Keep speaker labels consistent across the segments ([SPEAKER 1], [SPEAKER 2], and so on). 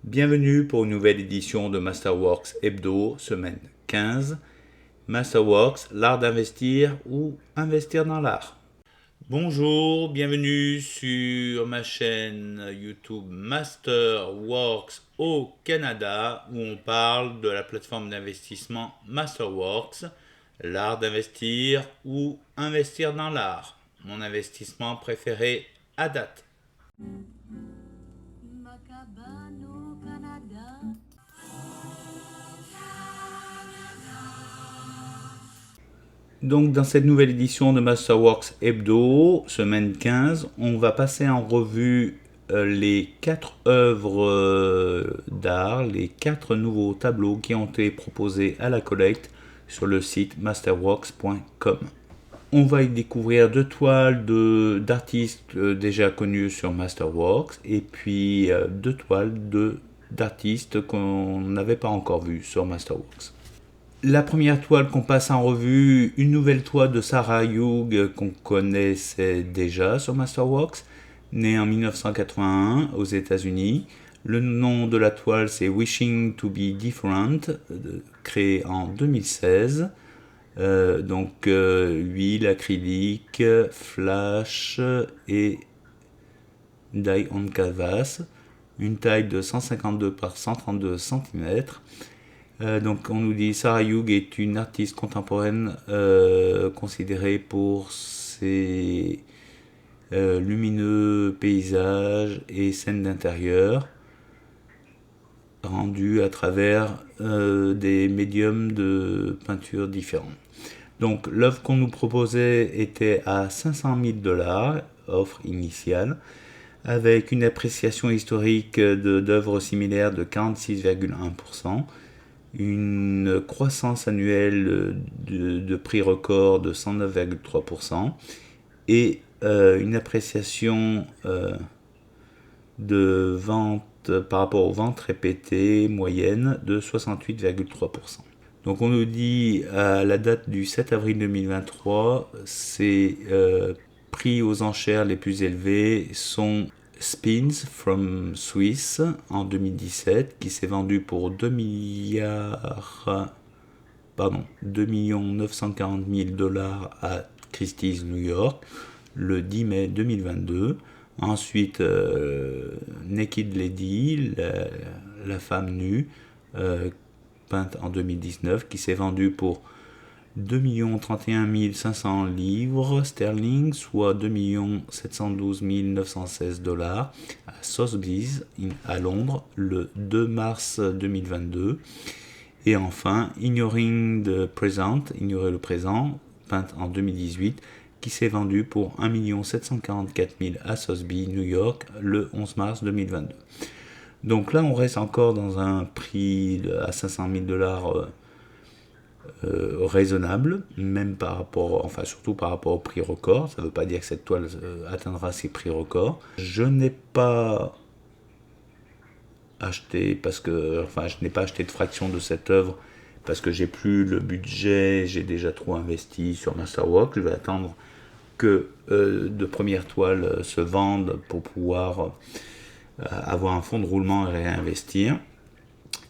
[SPEAKER 1] Bienvenue pour une nouvelle édition de Masterworks Hebdo, semaine 15. Masterworks, l'art d'investir ou investir dans l'art. Bonjour, bienvenue sur ma chaîne YouTube Masterworks au Canada où on parle de la plateforme d'investissement Masterworks, l'art d'investir ou investir dans l'art. Mon investissement préféré à date. Donc dans cette nouvelle édition de Masterworks Hebdo, semaine 15, on va passer en revue les 4 œuvres d'art, les 4 nouveaux tableaux qui ont été proposés à la collecte sur le site masterworks.com. On va y découvrir 2 toiles d'artistes déjà connus sur Masterworks et puis 2 toiles d'artistes qu'on n'avait pas encore vues sur Masterworks. La première toile qu'on passe en revue, une nouvelle toile de Sarah Hughes qu'on connaissait déjà sur Masterworks, née en 1981 aux États-Unis. Le nom de la toile c'est Wishing to be Different, créée en 2016. Huile, acrylique, flash et dye on canvas, une taille de 152 par 132 cm. On nous dit Sarah Hughes est une artiste contemporaine considérée pour ses lumineux paysages et scènes d'intérieur rendus à travers des médiums de peinture différents. Donc l'œuvre qu'on nous proposait était à 500 000 $, offre initiale, avec une appréciation historique d'œuvres similaires de 46,1%, une croissance annuelle de prix record de 109,3% et une appréciation de vente par rapport aux ventes répétées moyennes de 68,3%. Donc on nous dit à la date du 7 avril 2023, ces prix aux enchères les plus élevés sont Spins from Swiss en 2017 qui s'est vendu pour 2 940 000 $ à Christie's New York le 10 mai 2022. Ensuite Naked Lady, la femme nue, peinte en 2019 qui s'est vendue pour 2 31 500 livres sterling, soit 2 712 916 $ à Sotheby's à Londres le 2 mars 2022. Et enfin, Ignoring the Present, ignorer le présent, peinte en 2018, qui s'est vendu pour 1 744 000 à Sotheby's, New York, le 11 mars 2022. Donc là, on reste encore dans un prix à 500 000 $ raisonnable, même par rapport, surtout par rapport au prix record. Ça ne veut pas dire que cette toile atteindra ses prix records. Je n'ai pas acheté je n'ai pas acheté de fraction de cette œuvre parce que j'ai plus le budget, j'ai déjà trop investi sur Masterworks. Je vais attendre que de premières toiles se vendent pour pouvoir avoir un fonds de roulement et réinvestir.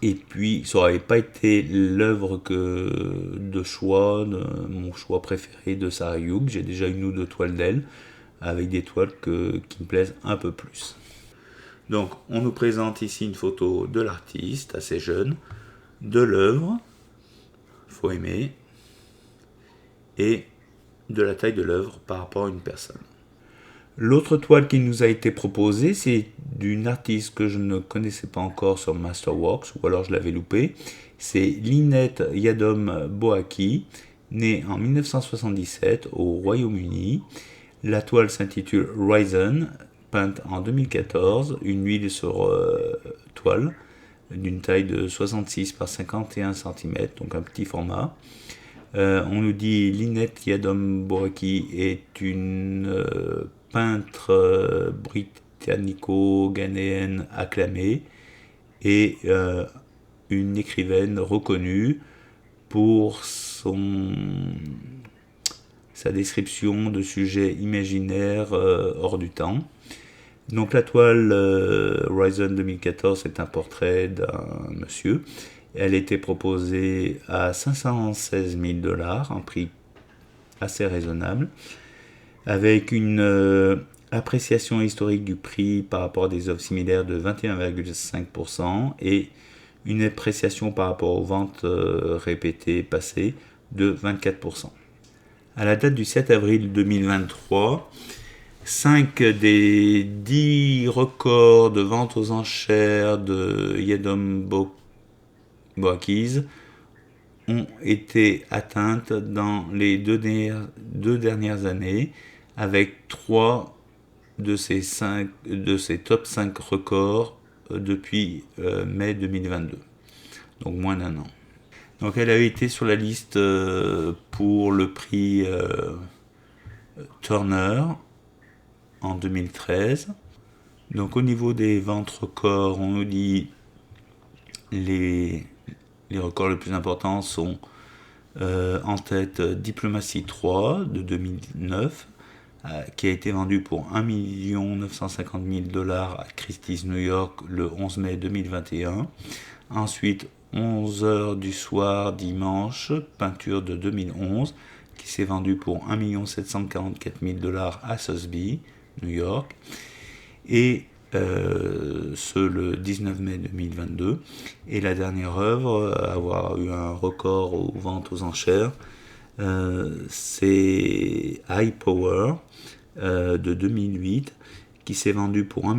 [SPEAKER 1] Et puis, ça n'aurait pas été l'œuvre de choix, mon choix préféré de Sarah Hughes. J'ai déjà une ou deux toiles d'elle, avec des toiles qui me plaisent un peu plus. Donc, on nous présente ici une photo de l'artiste, assez jeune, de l'œuvre, faut aimer, et de la taille de l'œuvre par rapport à une personne. L'autre toile qui nous a été proposée, c'est d'une artiste que je ne connaissais pas encore sur Masterworks, ou alors je l'avais loupé. C'est Lynette Yadom Boaki, née en 1977 au Royaume-Uni. La toile s'intitule Risen, peinte en 2014, une huile sur toile d'une taille de 66 par 51 cm, donc un petit format. On nous dit Lynette Yadom Boaki est une peintre britannico-ghanéenne acclamée et une écrivaine reconnue pour sa description de sujets imaginaires hors du temps. Donc la toile Horizon 2014 est un portrait d'un monsieur. Elle était proposée à 516 000 $, un prix assez raisonnable, avec une appréciation historique du prix par rapport à des œuvres similaires de 21,5% et une appréciation par rapport aux ventes répétées passées de 24%. À la date du 7 avril 2023, 5 des 10 records de vente aux enchères de Yedom Boakiz ont été atteintes dans les deux dernières années, avec 3 de ces top 5 records depuis mai 2022, donc moins d'un an. Donc elle avait été sur la liste pour le prix Turner en 2013. Donc au niveau des ventes records, on nous dit les records les plus importants sont en tête Diplomatie 3 de 2009, qui a été vendu pour 1 950 000 $ à Christie's New York le 11 mai 2021. Ensuite, 11h du soir dimanche, peinture de 2011, qui s'est vendu pour 1 744 000 $ à Sotheby's, New York. Et ce le 19 mai 2022. Et la dernière œuvre à avoir eu un record aux ventes aux enchères, c'est High Power de 2008, qui s'est vendu pour 1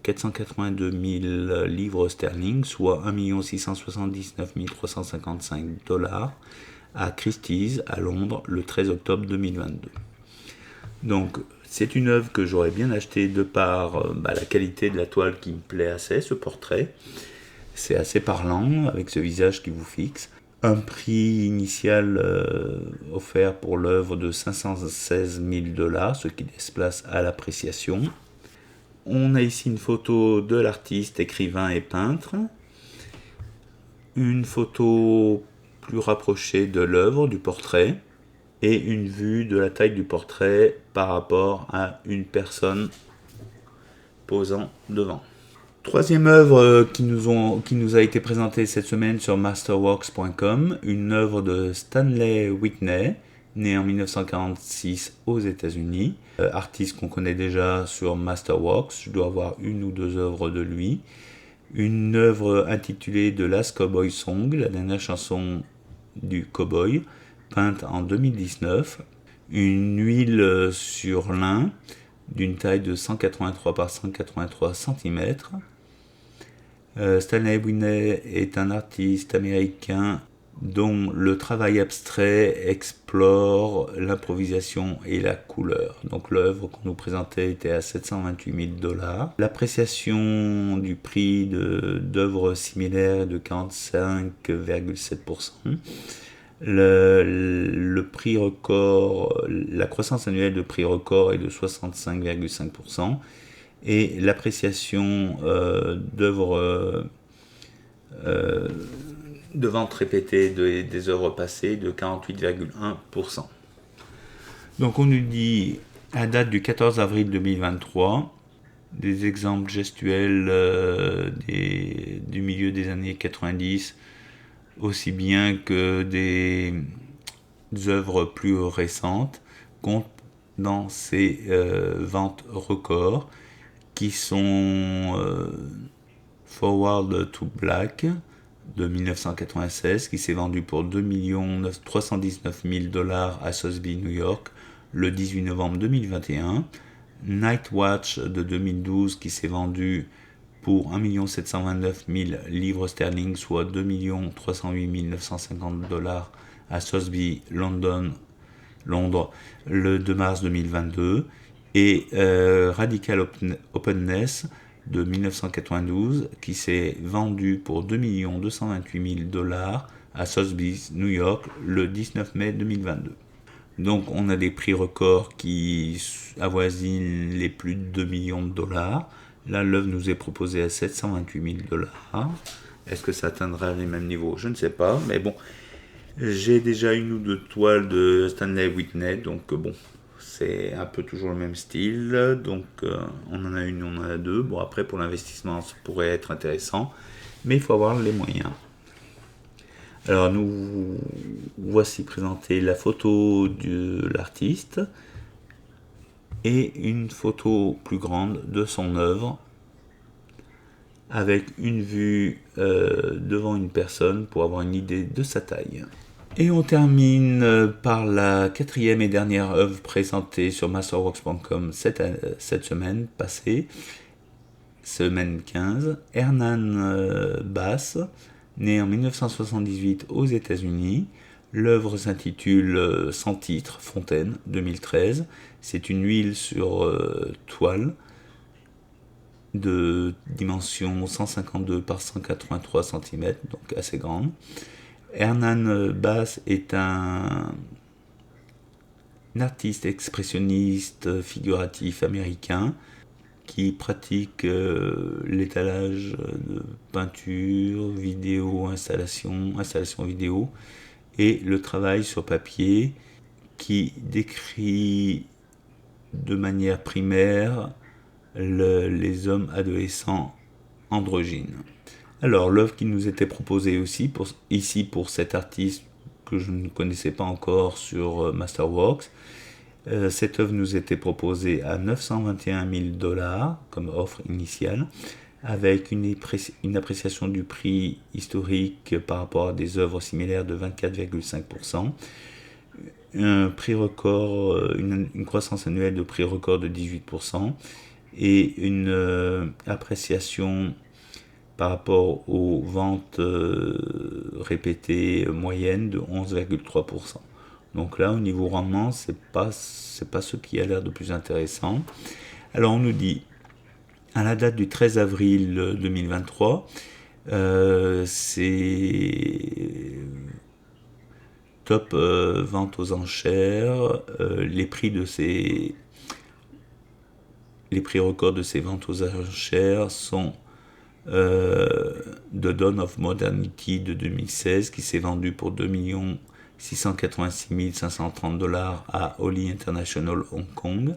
[SPEAKER 1] 482 000 livres sterling, soit 1 679 355 $ à Christie's à Londres le 13 octobre 2022. Donc c'est une œuvre que j'aurais bien achetée de par la qualité de la toile qui me plaît assez, ce portrait. C'est assez parlant avec ce visage qui vous fixe. Un prix initial offert pour l'œuvre de 516 000 $, ce qui laisse place à l'appréciation. On a ici une photo de l'artiste, écrivain et peintre. Une photo plus rapprochée de l'œuvre, du portrait. Et une vue de la taille du portrait par rapport à une personne posant devant. Troisième œuvre qui nous a été présentée cette semaine sur masterworks.com, une œuvre de Stanley Whitney, né en 1946 aux États-Unis, artiste qu'on connaît déjà sur Masterworks. Je dois avoir une ou deux œuvres de lui. Une œuvre intitulée The Last Cowboy Song, la dernière chanson du cowboy, peinte en 2019, une huile sur lin d'une taille de 183 par 183 cm. Stanley Whitney est un artiste américain dont le travail abstrait explore l'improvisation et la couleur. Donc l'œuvre qu'on nous présentait était à 728 000 $. L'appréciation du prix d'œuvres similaires est de 45,7%. Le prix record, la croissance annuelle de prix record est de 65,5%, et l'appréciation d'œuvres de vente répétée des œuvres passées de 48,1%. Donc on nous dit, à date du 14 avril 2023, des exemples gestuels du milieu des années 90, aussi bien que des œuvres plus récentes, comptent dans ces ventes records qui sont Forward to Black de 1996, qui s'est vendu pour 2 319 000 $ à Sotheby's, New York, le 18 novembre 2021. Night Watch de 2012, qui s'est vendu pour 1 729 000 livres sterling, soit 2 308 950 $ à Sotheby's, Londres, le 2 mars 2022. Et Radical Openness de 1992, qui s'est vendu pour 2 228 000 $ à Sotheby's, New York, le 19 mai 2022. Donc on a des prix records qui avoisinent les plus de 2 millions de dollars. Là, l'œuvre nous est proposée à 728 000 $. Est-ce que ça atteindra les mêmes niveaux? Je ne sais pas, mais bon, j'ai déjà une ou deux toiles de Stanley Whitney, donc bon, c'est un peu toujours le même style. Donc on en a une, on en a deux. Bon, après pour l'investissement, ça pourrait être intéressant, mais il faut avoir les moyens. Alors nous voici présenter la photo de l'artiste et une photo plus grande de son œuvre avec une vue devant une personne pour avoir une idée de sa taille. Et on termine par la quatrième et dernière œuvre présentée sur masterworks.com cette semaine passée, semaine 15, Hernan Bass, né en 1978 aux États-Unis. L'œuvre s'intitule Sans titre, Fontaine, 2013. C'est une huile sur toile de dimension 152 par 183 cm, donc assez grande. Hernan Bass est un artiste expressionniste figuratif américain qui pratique l'étalage de peinture, vidéo, installation vidéo et le travail sur papier qui décrit de manière primaire les hommes adolescents androgynes. Alors l'œuvre qui nous était proposée aussi ici pour cet artiste que je ne connaissais pas encore sur Masterworks, cette œuvre nous était proposée à 921 000 $ comme offre initiale, avec une appréciation du prix historique par rapport à des œuvres similaires de 24,5%, un prix record, une croissance annuelle de prix record de 18%, et une appréciation par rapport aux ventes répétées moyennes de 11,3%. Donc là, au niveau rendement, c'est pas ce qui a l'air de plus intéressant. Alors on nous dit, à la date du 13 avril 2023, c'est top vente aux enchères, les prix records de ces ventes aux enchères sont The Dawn of Modernity de 2016 qui s'est vendu pour 2 686 530 $ à Holly International Hong Kong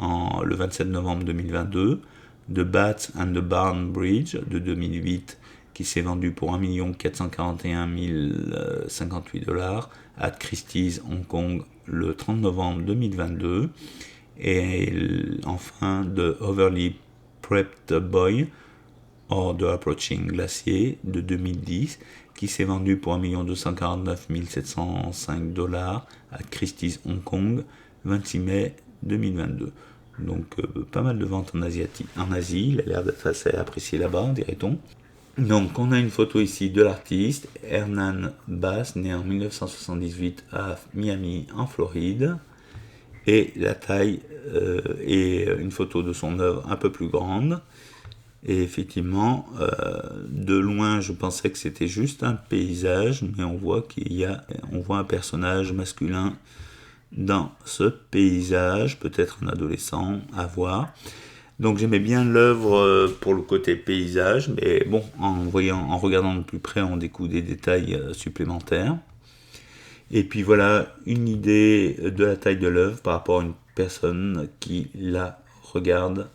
[SPEAKER 1] le 27 novembre 2022. The Bats and the Barn Bridge de 2008 qui s'est vendu pour 1 441 058 $ à Christie's Hong Kong le 30 novembre 2022. Et enfin The Overly Prepped Boy or The Approaching Glacier de 2010 qui s'est vendu pour 1 249 705 $ à Christie's Hong Kong 26 mai 2022. Donc pas mal de ventes en Asie, il a l'air d'être assez apprécié là-bas, dirait-on. Donc on a une photo ici de l'artiste Hernan Bass, né en 1978 à Miami en Floride, et la taille est une photo de son œuvre un peu plus grande. Et effectivement, de loin, je pensais que c'était juste un paysage, mais on voit un personnage masculin dans ce paysage, peut-être un adolescent, à voir. Donc j'aimais bien l'œuvre pour le côté paysage, mais bon, en regardant de plus près, on découvre des détails supplémentaires. Et puis voilà une idée de la taille de l'œuvre par rapport à une personne qui la regarde.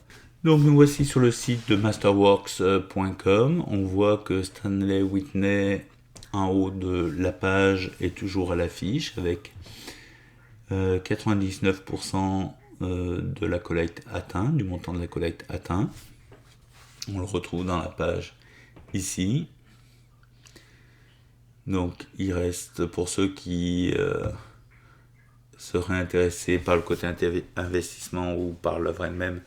[SPEAKER 1] Donc nous voici sur le site de masterworks.com. On voit que Stanley Whitney en haut de la page est toujours à l'affiche avec 99% de la collecte atteint, du montant de la collecte atteint. On le retrouve dans la page ici. Donc il reste, pour ceux qui seraient intéressés par le côté investissement ou par l'œuvre elle-même,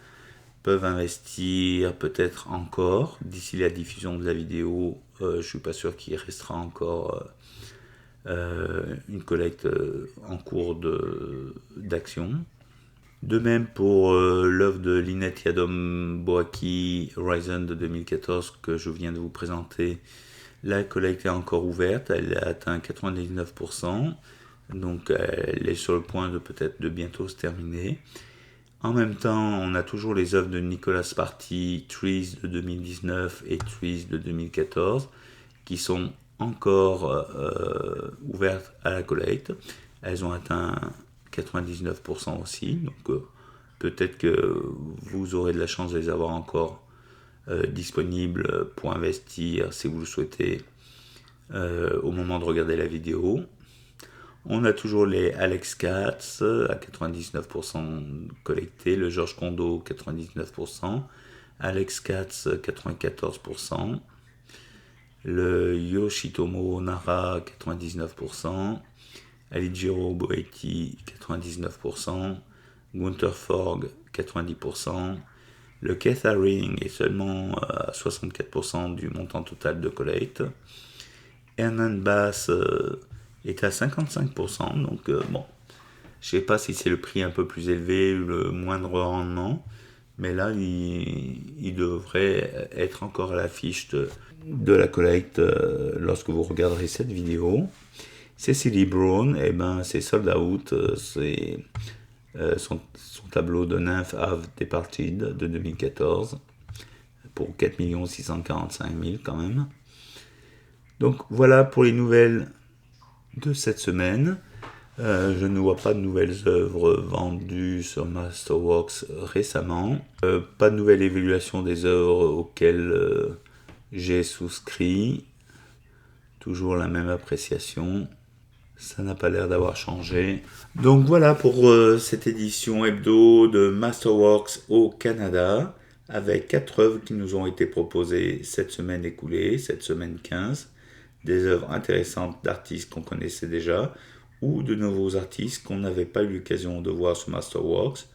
[SPEAKER 1] peuvent investir peut-être encore d'ici la diffusion de la vidéo. Je suis pas sûr qu'il restera encore une collecte en cours d'action. De même pour l'œuvre de Lynette Yadom Boaki Horizon de 2014 que je viens de vous présenter. La collecte est encore ouverte, elle a atteint 99%, donc elle est sur le point de bientôt se terminer. En même temps, on a toujours les œuvres de Nicolas Sparty, Trees de 2019 et Trees de 2014, qui sont encore ouvertes à la collecte. Elles ont atteint 99% aussi. Donc peut-être que vous aurez de la chance de les avoir encore disponibles pour investir si vous le souhaitez au moment de regarder la vidéo. On a toujours les Alex Katz à 99% collectés, le Georges Condo 99%, Alex Katz 94%, le Yoshitomo Nara 99%, Alighiero Boetti 99%, Gunther Forg 90%, le Catharing est seulement à 64% du montant total de collecte, Hernan Bass est à 55%, donc bon, je sais pas si c'est le prix un peu plus élevé ou le moindre rendement, mais là il devrait être encore à l'affiche de la collecte lorsque vous regarderez cette vidéo. Cecily Brown, eh ben, c'est sold out, c'est son tableau de Nymph Have Departed de 2014 pour 4 645 000 quand même. Donc voilà pour les nouvelles de cette semaine. Je ne vois pas de nouvelles œuvres vendues sur Masterworks récemment. Pas de nouvelle évaluation des œuvres auxquelles j'ai souscrit. Toujours la même appréciation. Ça n'a pas l'air d'avoir changé. Donc voilà pour cette édition hebdo de Masterworks au Canada, avec 4 œuvres qui nous ont été proposées cette semaine écoulée, cette semaine 15. Des œuvres intéressantes d'artistes qu'on connaissait déjà, ou de nouveaux artistes qu'on n'avait pas eu l'occasion de voir sur Masterworks,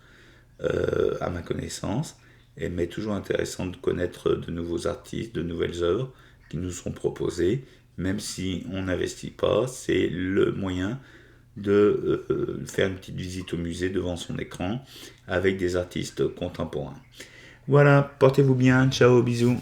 [SPEAKER 1] à ma connaissance. Mais toujours intéressant de connaître de nouveaux artistes, de nouvelles œuvres qui nous sont proposées. Même si on n'investit pas, c'est le moyen de faire une petite visite au musée devant son écran avec des artistes contemporains. Voilà, portez-vous bien, ciao, bisous.